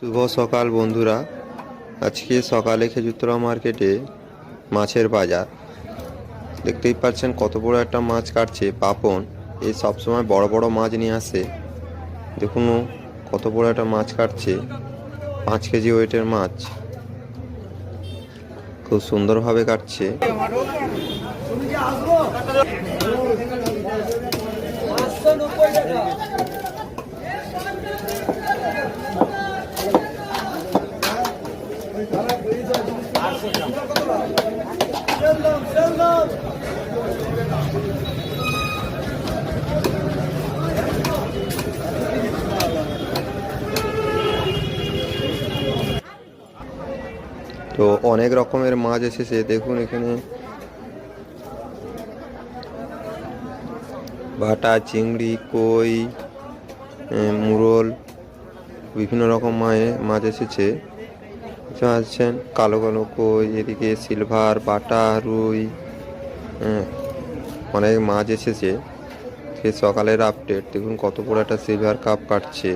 শুভ সকাল বন্ধুরা। আজকে সকালে খেজুরতলা মার্কেটে মাছের বাজার। দেখতেই পাচ্ছেন কত বড় একটা মাছ কাটছে পাপন। এই সবসময় বড় বড় মাছ নিয়ে আসে। দেখুন কত বড় একটা মাছ কাটছে, 5 কেজি ওয়েটের মাছ। খুব সুন্দরভাবে কাটছে। তো অনেক রকমের মাছ এসেছে। দেখুন এখানে ভাটা, চিংড়ি, কই, মুরল, বিভিন্ন রকম মাছ এসেছে। আছেন কালো কালো কই, এদিকে সিলভার, বাটা, রুই, অনেক মাছ এসেছে। সে সকালের আপডেট। দেখুন কত বড় একটা সিলভার কাপ কাটছে।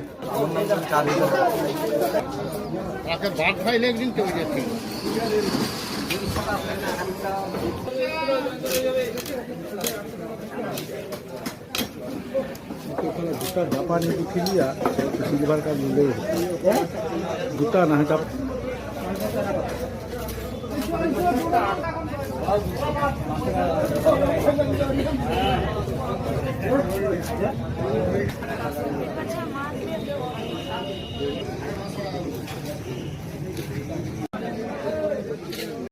দুটা জাপানি দুখিলিয়া সিলভার কাপ মিলে দুটা না